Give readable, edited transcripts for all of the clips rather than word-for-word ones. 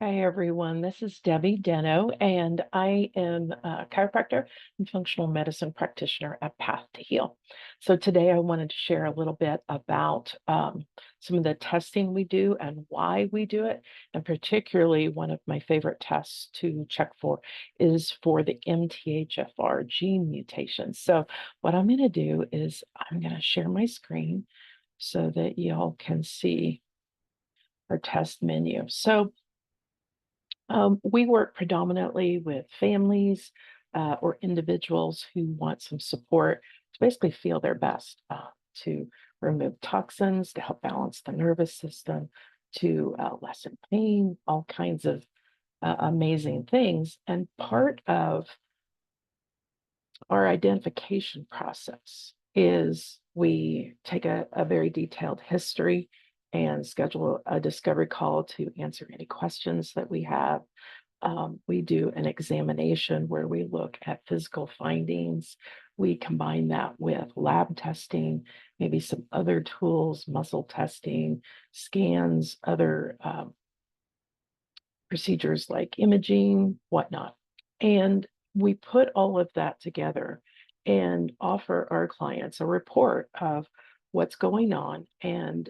Hi, everyone. This is Debbie Deno, and I am a chiropractor and functional medicine practitioner at Path to Heal. So, today I wanted to share a little bit about some of the testing we do and why we do it. And particularly, one of my favorite tests to check for is for the MTHFR gene mutation. So, what I'm going to do is I'm going to share my screen so that y'all can see our test menu. So, we work predominantly with families or individuals who want some support to basically feel their best, to remove toxins, to help balance the nervous system, to lessen pain, all kinds of amazing things. And part of our identification process is we take a very detailed history and schedule a discovery call to answer any questions that we have. We do an examination where we look at physical findings. We combine that with lab testing, maybe some other tools, muscle testing, scans, other procedures like imaging, whatnot. And we put all of that together and offer our clients a report of what's going on and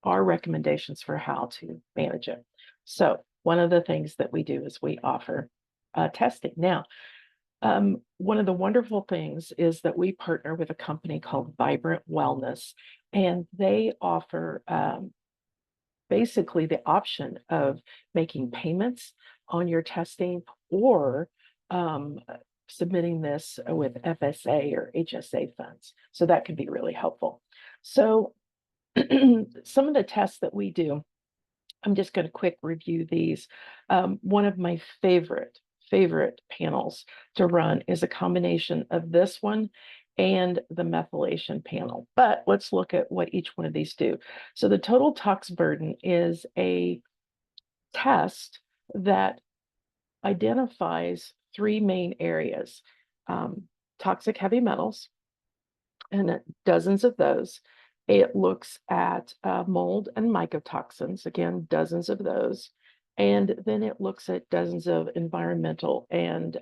our recommendations for how to manage it. So, one of the things that we do is we offer testing. Now, one of the wonderful things is that we partner with a company called Vibrant Wellness, and they offer basically the option of making payments on your testing or um, submitting this with FSA or HSA funds. So that can be really helpful. So some of the tests that we do, I'm just going to quick review these. One of my favorite panels to run is a combination of this one and the methylation panel. But let's look at what each one of these do. So the total tox burden is a test that identifies three main areas: um, toxic heavy metals, and dozens of those. It looks at mold and mycotoxins, again, dozens of those. And then it looks at dozens of environmental and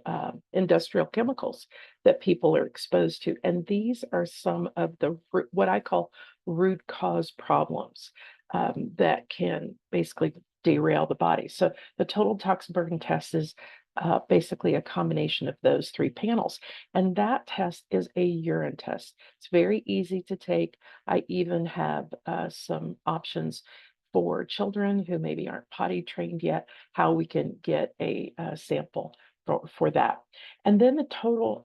industrial chemicals that people are exposed to. And these are some of the what I call root cause problems that can basically derail the body. So the total tox burden test is basically a combination of those three panels. And that test is a urine test. It's very easy to take. I even have some options for children who maybe aren't potty trained yet, how we can get a sample for that. And then the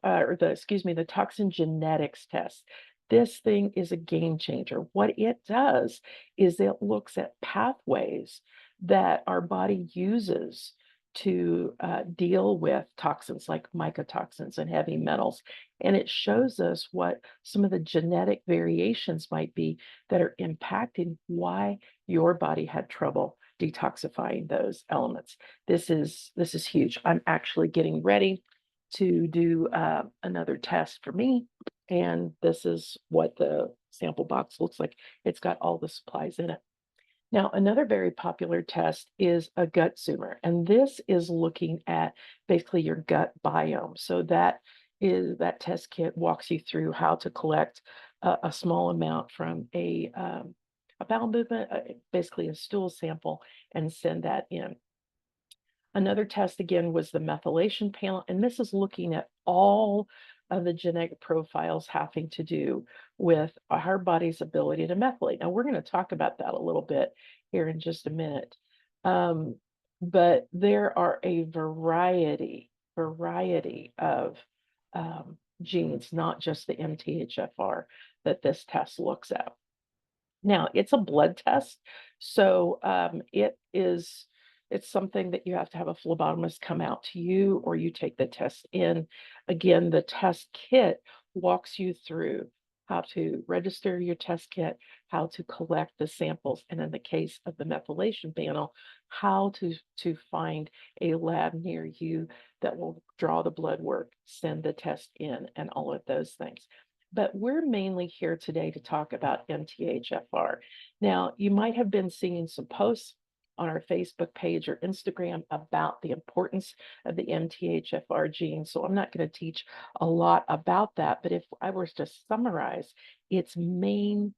the toxin genetics test. This thing is a game changer. What it does is it looks at pathways that our body uses to deal with toxins like mycotoxins and heavy metals. And it shows us what some of the genetic variations might be that are impacting why your body had trouble detoxifying those elements. This is huge. I'm actually getting ready to do another test for me, and this is what the sample box looks like. It's got all the supplies in it. Now, another very popular test is a gut zoomer, and this is looking at basically your gut biome. So that test kit walks you through how to collect a small amount from a bowel movement, basically a stool sample, and send that in. Another test again was the methylation panel, and this is looking at all of the genetic profiles having to do with our body's ability to methylate. Now, we're going to talk about that a little bit here in just a minute. Um, but there are a variety of genes, not just the MTHFR, that this test looks at. Now, it's a blood test, so it's something that you have to have a phlebotomist come out to you or you take the test in. Again, the test kit walks you through how to register your test kit, how to collect the samples, and in the case of the methylation panel, how to find a lab near you that will draw the blood work, send the test in, and all of those things. But we're mainly here today to talk about MTHFR. Now, you might have been seeing some posts on our Facebook page or Instagram about the importance of the MTHFR gene. So I'm not going to teach a lot about that, but if I were to summarize its main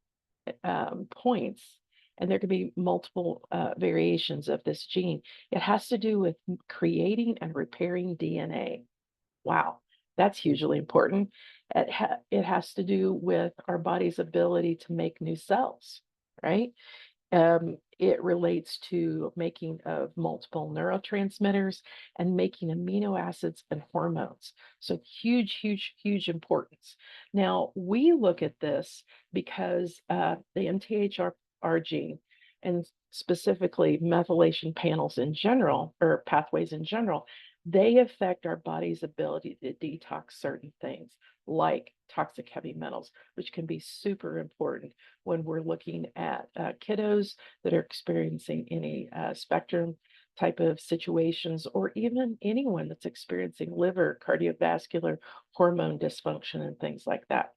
points, and there could be multiple variations of this gene, it has to do with creating and repairing DNA. Wow, that's hugely important. It has to do with our body's ability to make new cells, right? It relates to making of multiple neurotransmitters and making amino acids and hormones. So huge, huge, huge importance. Now, we look at this because the MTHR gene, and specifically methylation panels in general, or pathways in general, they affect our body's ability to detox certain things like toxic heavy metals, which can be super important when we're looking at kiddos that are experiencing any spectrum type of situations, or even anyone that's experiencing liver, cardiovascular, hormone dysfunction, and things like that.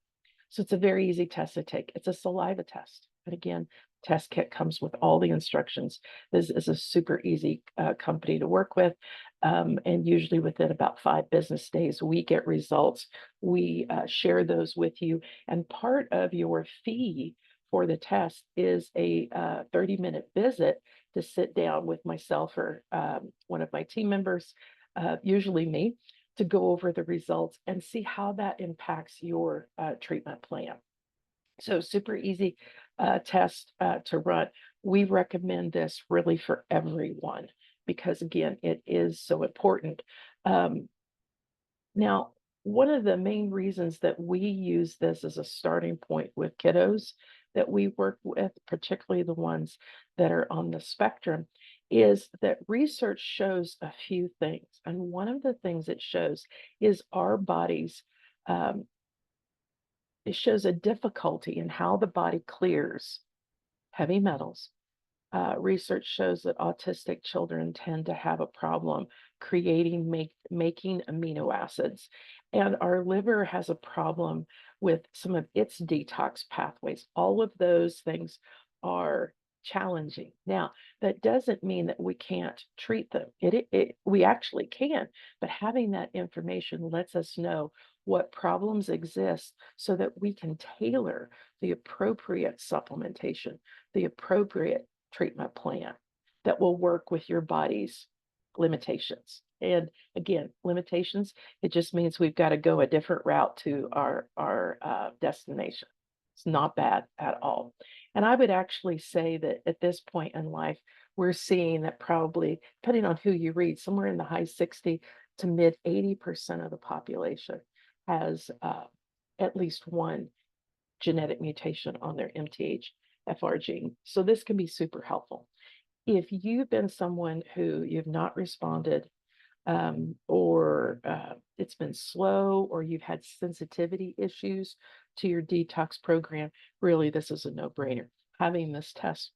So it's a very easy test to take. It's a saliva test. And again, test kit comes with all the instructions. This is a super easy company to work with. And usually within about 5 business days, we get results. We share those with you. And part of your fee for the test is a 30-minute visit to sit down with myself or one of my team members, usually me, to go over the results and see how that impacts your treatment plan. So super easy test to run. We recommend this really for everyone because again, it is so important. Um, Now, one of the main reasons that we use this as a starting point with kiddos that we work with, particularly the ones that are on the spectrum, is that research shows a few things. And one of the things it shows is our bodies, um, it shows a difficulty in how the body clears heavy metals. Research shows that autistic children tend to have a problem making amino acids, and our liver has a problem with some of its detox pathways. All of those things are challenging. Now, that doesn't mean that we can't treat them. We actually can, but having that information lets us know what problems exist so that we can tailor the appropriate supplementation, the appropriate treatment plan that will work with your body's limitations. And again, limitations, it just means we've got to go a different route to our destination. It's not bad at all. And I would actually say that at this point in life, we're seeing that probably, depending on who you read, somewhere in the high 60 to mid 80% of the population has at least one genetic mutation on their MTHFR gene. So this can be super helpful. If you've been someone who you've not responded, or it's been slow, or you've had sensitivity issues to your detox program, really this is a no-brainer. Having this test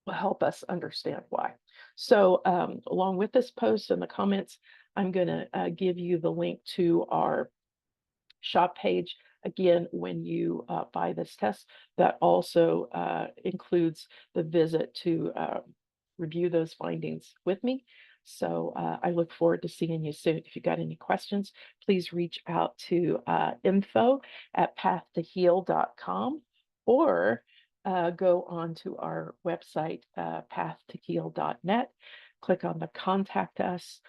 will help us understand why. So along with this post in the comments, I'm going to give you the link to our shop page. Again, when you buy this test, that also includes the visit to review those findings with me. So I look forward to seeing you soon. If you got any questions, please reach out to info@pathtoheal.com, or go on to our website, pathtoheal.net, click on the Contact Us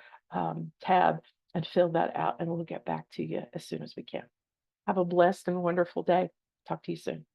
tab and fill that out, and we'll get back to you as soon as we can. Have a blessed and wonderful day. Talk to you soon.